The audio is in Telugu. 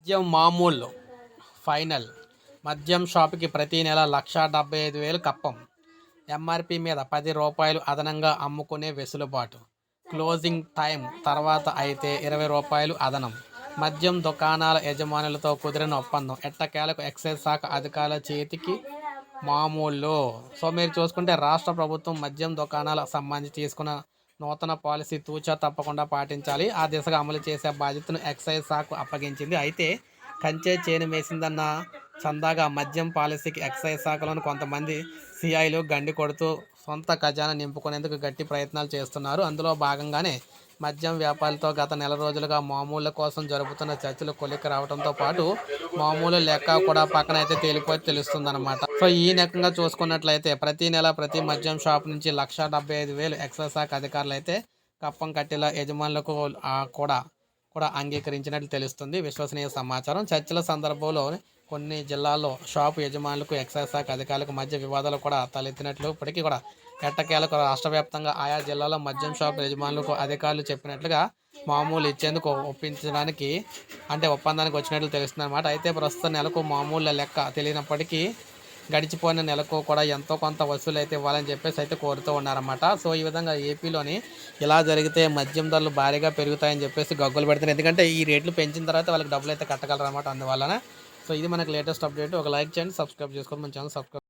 మద్యం మామూలు ఫైనల్. మద్యం షాపుకి ప్రతి నెల 1,75,000 కప్పం. ఎంఆర్పీ మీద రూ. 10 అదనంగా అమ్ముకునే వెసులుబాటు. క్లోజింగ్ టైం తర్వాత అయితే రూ. 20 అదనం. మద్యం దుకాణాల యజమానులతో కుదిరిన ఒప్పందం ఎట్టకేలకు ఎక్సైజ్ శాఖ అధికారుల చేతికి మామూలు. సో మీరు చూసుకుంటే రాష్ట్ర ప్రభుత్వం మద్యం దుకాణాలకు సంబంధించి తీసుకున్న నూతన పాలసీ తూచా తప్పకుండా పాటించాలి. ఆ దిశగా అమలు చేసే బాధ్యతను ఎక్సైజ్ శాఖకు అప్పగించింది. అయితే కంచే చేను మేసిందన్న చందాగా మద్యం పాలసీకి ఎక్సైజ్ శాఖలోని కొంతమంది సిఐలు గండి కొడుతూ సొంత ఖజానా నింపుకునేందుకు గట్టి ప్రయత్నాలు చేస్తున్నారు. అందులో భాగంగానే మద్యం వ్యాపారులతో గత నెల రోజులుగా మామూళ్ళ కోసం జరుపుతున్న చర్చలు కొలిక్కి రావడంతో పాటు మామూలు లెక్క కూడా పక్కన అయితే తేలిపోయి తెలుస్తుందన్నమాట. సో ఈ రకంగా చూసుకున్నట్లయితే ప్రతి నెల ప్రతి మద్యం షాప్ నుంచి 1,75,000 ఎక్సైజ్ శాఖ అధికారులు అయితే కప్పం కట్టెల యజమానులకు కూడా కూడా అంగీకరించినట్లు తెలుస్తుంది విశ్వసనీయ సమాచారం. చర్చల సందర్భంలో కొన్ని జిల్లాల్లో షాపు యజమానులకు ఎక్సైజ్ శాఖ అధికారులకు మధ్య వివాదాలు కూడా తలెత్తినట్లు ఇప్పటికీ కూడా ఎట్టకేలకు రాష్ట్ర వ్యాప్తంగా ఆయా జిల్లాలో మద్యం షాపు యజమానులకు అధికారులు చెప్పినట్లుగా మామూలు ఇచ్చేందుకు ఒప్పించడానికి ఒప్పందానికి వచ్చినట్లు తెలుస్తుంది అనమాట. అయితే ప్రస్తుతం నెలకు మామూలు లెక్క తెలియనప్పటికీ గడిచిపోయిన నెలకు కూడా ఎంతో కొంత వసూలు అయితే ఇవ్వాలని చెప్పేసి అయితే కోరుతూ ఉన్నారన్నమాట. సో ఈ విధంగా ఏపీలోని ఇలా జరిగితే మద్యం ధరలు భారీగా పెరుగుతాయని చెప్పేసి గగ్గోలు పెడుతున్నారు. ఎందుకంటే ఈ రేట్లు పెంచిన తర్వాత వాళ్ళకి డబ్బులు అయితే కట్టగలరు అనమాట. అందువలన సో ఇది మనకు లేటెస్ట్ అప్డేట్. ఒక లైక్ చేయండి, సబ్స్క్రైబ్ చేసుకోండి, మన ఛానల్ సబ్స్క్రైబ్